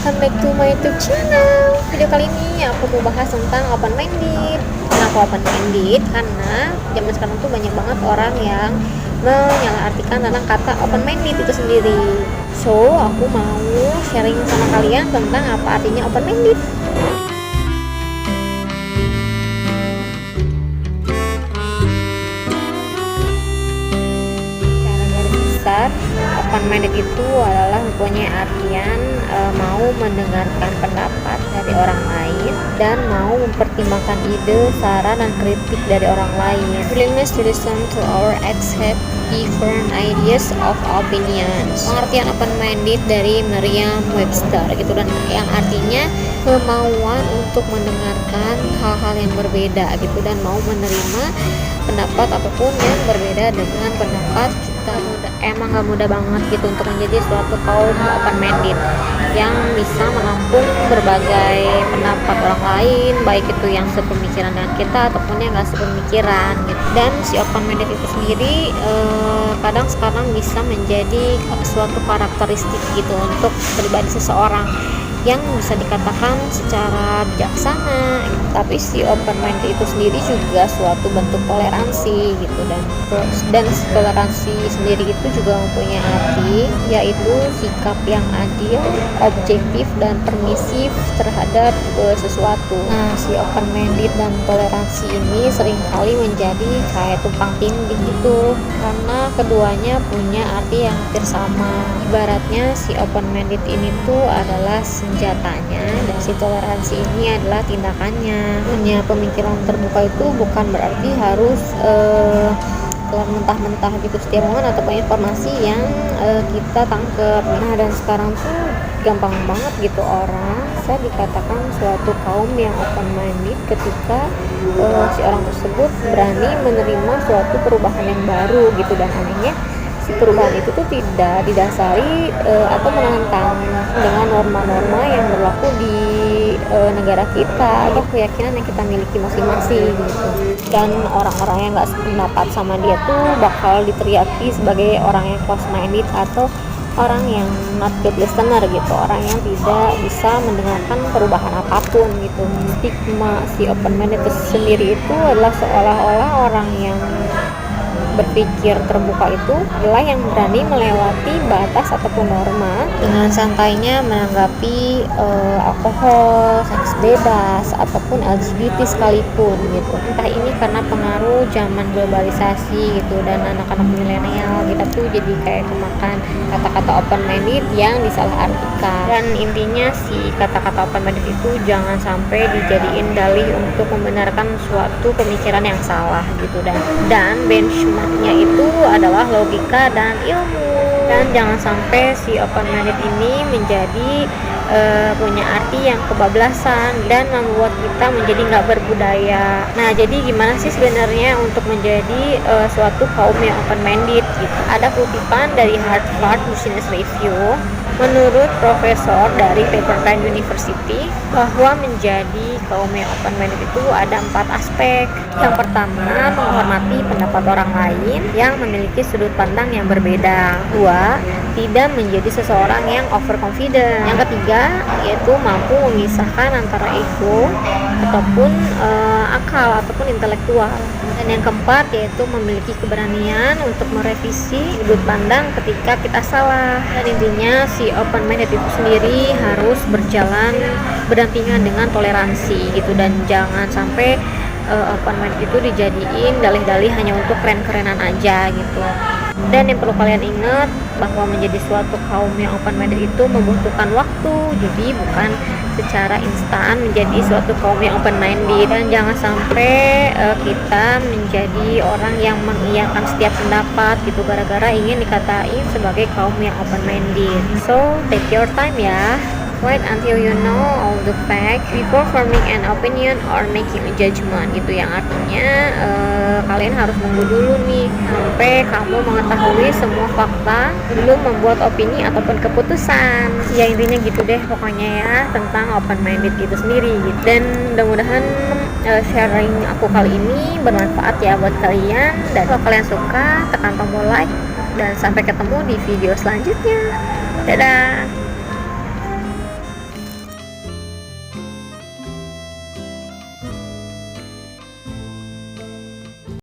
welcome back to my YouTube channel. Video kali ini aku mau bahas tentang open-minded. Kenapa open-minded? Karena zaman sekarang tuh banyak banget orang yang menyalahartikan tentang kata open-minded itu sendiri. So, aku mau sharing sama kalian tentang apa artinya open-minded. Open-minded itu adalah mempunyai artian mau mendengarkan pendapat dari orang lain dan mau mempertimbangkan ide, saran, dan kritik dari orang lain. Willingness to listen to or accept different ideas of opinions. Pengertian open-minded dari Merriam-Webster gitu, dan yang artinya kemauan untuk mendengarkan hal-hal yang berbeda gitu dan mau menerima pendapat apapun yang berbeda dengan pendapat kita. Emang gak mudah banget gitu untuk menjadi suatu kaum open-minded yang bisa menampung berbagai pendapat orang lain, baik itu yang sepemikiran dengan kita ataupun yang gak sepemikiran gitu. Dan si open-minded itu sendiri kadang sekarang bisa menjadi suatu karakteristik gitu untuk pribadi seseorang yang bisa dikatakan secara bijaksana gitu. Tapi si open mind itu sendiri juga suatu bentuk toleransi gitu, dan toleransi sendiri itu juga mempunyai arti, yaitu sikap yang adil, objektif, dan permisif terhadap sesuatu. Nah, si open minded dan toleransi ini seringkali menjadi kayak tumpang tindih gitu, karena keduanya punya arti yang hampir sama. Ibaratnya si open minded ini tuh adalah senjatanya dan si toleransi ini adalah tindakannya. Punya pemikiran terbuka itu bukan berarti harus telan mentah-mentah gitu setiap momen ataupun informasi yang kita tangkep. Nah, dan sekarang tuh gampang banget gitu orang bisa dikatakan suatu kaum yang open minded ketika si orang tersebut berani menerima suatu perubahan yang baru gitu, dan anehnya si perubahan itu tuh tidak didasari atau menentang dengan norma-norma yang berlaku di negara kita atau keyakinan yang kita miliki masing-masing gitu. Dan orang-orang yang nggak sependapat sama dia tuh bakal diteriaki sebagai orang yang close minded atau orang yang not good listener gitu, orang yang tidak bisa mendengarkan perubahan apapun gitu. Stigma si open minded itu sendiri itu adalah seolah-olah orang yang berpikir terbuka itu adalah yang berani melewati batas ataupun norma dengan santainya menanggapi alkohol, seks bebas, ataupun LGBT sekalipun gitu. Entah ini karena pengaruh zaman globalisasi gitu, dan anak-anak milenial kita tuh jadi kayak kemakan kata-kata open minded yang disalahartikan. Dan intinya si kata-kata open minded itu jangan sampai dijadiin dalih untuk membenarkan suatu pemikiran yang salah gitu, dan benchmarknya itu adalah logika dan ilmu. Dan jangan sampai si open minded ini menjadi punya arti yang kebablasan dan membuat kita menjadi nggak berbudaya. Nah, jadi gimana sih sebenarnya untuk menjadi suatu kaum yang open minded gitu? Ada kutipan dari Harvard Business Review. Menurut profesor dari Pepperdine University, bahwa menjadi kaum yang open minded itu ada 4 aspek. Yang pertama, menghormati pendapat orang lain yang memiliki sudut pandang yang berbeda. 2, tidak menjadi seseorang yang overconfident. Yang ketiga, yaitu mampu memisahkan antara ego ataupun akal ataupun intelektual. Dan yang keempat, yaitu memiliki keberanian untuk merevisi sudut pandang ketika kita salah. Dan intinya si open minded itu sendiri harus berjalan berdampingan dengan toleransi gitu, dan jangan sampai open minded itu dijadiin dalih-dalih hanya untuk keren-kerenan aja gitu. Dan yang perlu kalian ingat bahwa menjadi suatu kaum yang open minded itu membutuhkan waktu, jadi bukan secara instan menjadi suatu kaum yang open minded. Dan jangan sampai kita menjadi orang yang mengiyakan setiap pendapat gitu gara-gara ingin dikatain sebagai kaum yang open minded. So take your time ya. Wait until you know all the facts before forming an opinion or making a judgment gitu, yang artinya kalian harus nunggu dulu nih sampai kamu mengetahui semua fakta belum membuat opini ataupun keputusan. Ya intinya gitu deh pokoknya ya tentang open minded itu sendiri gitu. Dan mudah-mudahan sharing aku kali ini bermanfaat ya buat kalian, dan kalau kalian suka tekan tombol like, dan sampai ketemu di video selanjutnya. Dadah.